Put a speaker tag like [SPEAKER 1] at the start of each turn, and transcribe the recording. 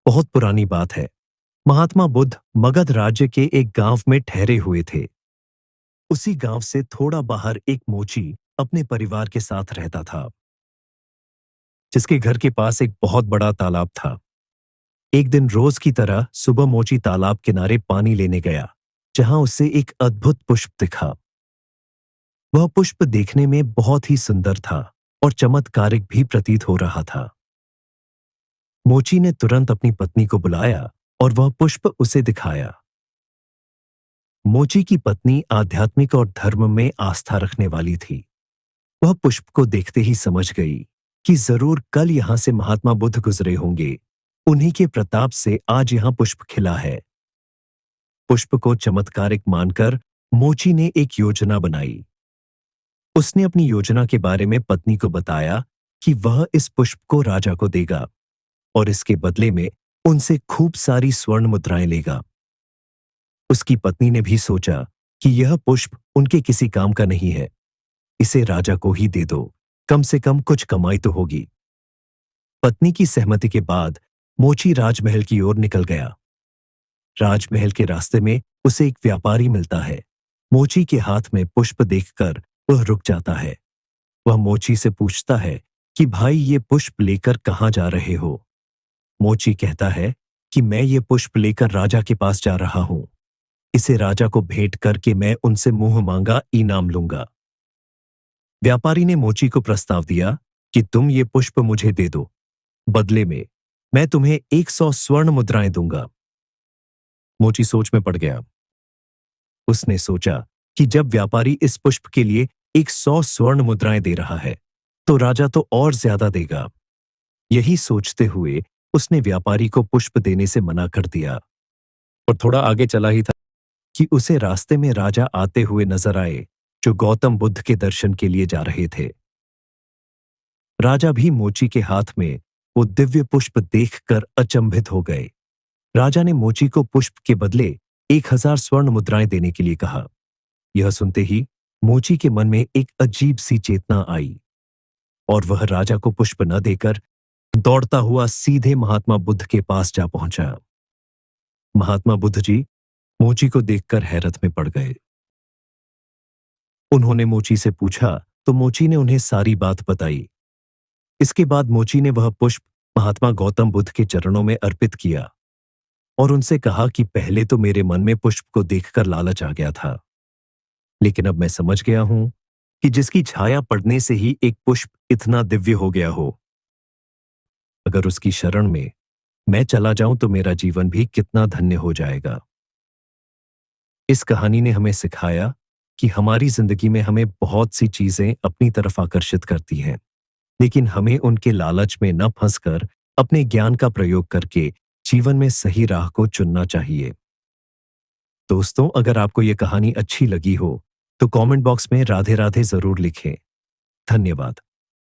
[SPEAKER 1] बहुत पुरानी बात है। महात्मा बुद्ध मगध राज्य के एक गांव में ठहरे हुए थे। उसी गांव से थोड़ा बाहर एक मोची अपने परिवार के साथ रहता था, जिसके घर के पास एक बहुत बड़ा तालाब था। एक दिन रोज की तरह सुबह मोची तालाब किनारे पानी लेने गया, जहां उसे एक अद्भुत पुष्प दिखा। वह पुष्प देखने में बहुत ही सुंदर था और चमत्कारिक भी प्रतीत हो रहा था। मोची ने तुरंत अपनी पत्नी को बुलाया और वह पुष्प उसे दिखाया। मोची की पत्नी आध्यात्मिक और धर्म में आस्था रखने वाली थी। वह पुष्प को देखते ही समझ गई कि जरूर कल यहां से महात्मा बुद्ध गुजरे होंगे। उन्हीं के प्रताप से आज यहां पुष्प खिला है। पुष्प को चमत्कारिक मानकर मोची ने एक योजना बनाई। उसने अपनी योजना के बारे में पत्नी को बताया कि वह इस पुष्प को राजा को देगा और इसके बदले में उनसे खूब सारी स्वर्ण मुद्राएं लेगा। उसकी पत्नी ने भी सोचा कि यह पुष्प उनके किसी काम का नहीं है, इसे राजा को ही दे दो, कम से कम कुछ कमाई तो होगी। पत्नी की सहमति के बाद मोची राजमहल की ओर निकल गया। राजमहल के रास्ते में उसे एक व्यापारी मिलता है। मोची के हाथ में पुष्प देखकर वह रुक जाता है। वह मोची से पूछता है कि भाई, ये पुष्प लेकर कहां जा रहे हो? मोची कहता है कि मैं ये पुष्प लेकर राजा के पास जा रहा हूं। इसे राजा को भेंट करके मैं उनसे मुंह मांगा इनाम लूंगा। व्यापारी ने मोची को प्रस्ताव दिया कि तुम ये पुष्प मुझे दे दो, बदले में मैं तुम्हें 100 स्वर्ण मुद्राएं दूंगा। मोची सोच में पड़ गया। उसने सोचा कि जब व्यापारी इस पुष्प के लिए 100 स्वर्ण मुद्राएं दे रहा है, तो राजा तो और ज्यादा देगा। यही सोचते हुए उसने व्यापारी को पुष्प देने से मना कर दिया और थोड़ा आगे चला ही था कि उसे रास्ते में राजा आते हुए नजर आए, जो गौतम बुद्ध के दर्शन के लिए जा रहे थे। राजा भी मोची के हाथ में वो दिव्य पुष्प देखकर अचंभित हो गए। राजा ने मोची को पुष्प के बदले 1000 स्वर्ण मुद्राएं देने के लिए कहा। यह सुनते ही मोची के मन में एक अजीब सी चेतना आई और वह राजा को पुष्प न देकर दौड़ता हुआ सीधे महात्मा बुद्ध के पास जा पहुंचा। महात्मा बुद्ध जी मोची को देखकर हैरत में पड़ गए। उन्होंने मोची से पूछा तो मोची ने उन्हें सारी बात बताई। इसके बाद मोची ने वह पुष्प महात्मा गौतम बुद्ध के चरणों में अर्पित किया और उनसे कहा कि पहले तो मेरे मन में पुष्प को देखकर लालच आ गया था, लेकिन अब मैं समझ गया हूं कि जिसकी छाया पड़ने से ही एक पुष्प इतना दिव्य हो गया हो, अगर उसकी शरण में मैं चला जाऊं तो मेरा जीवन भी कितना धन्य हो जाएगा। इस कहानी ने हमें सिखाया कि हमारी जिंदगी में हमें बहुत सी चीजें अपनी तरफ आकर्षित करती हैं, लेकिन हमें उनके लालच में न फंसकर अपने ज्ञान का प्रयोग करके जीवन में सही राह को चुनना चाहिए। दोस्तों, अगर आपको यह कहानी अच्छी लगी हो तो कमेंट बॉक्स में राधे राधे जरूर लिखें। धन्यवाद।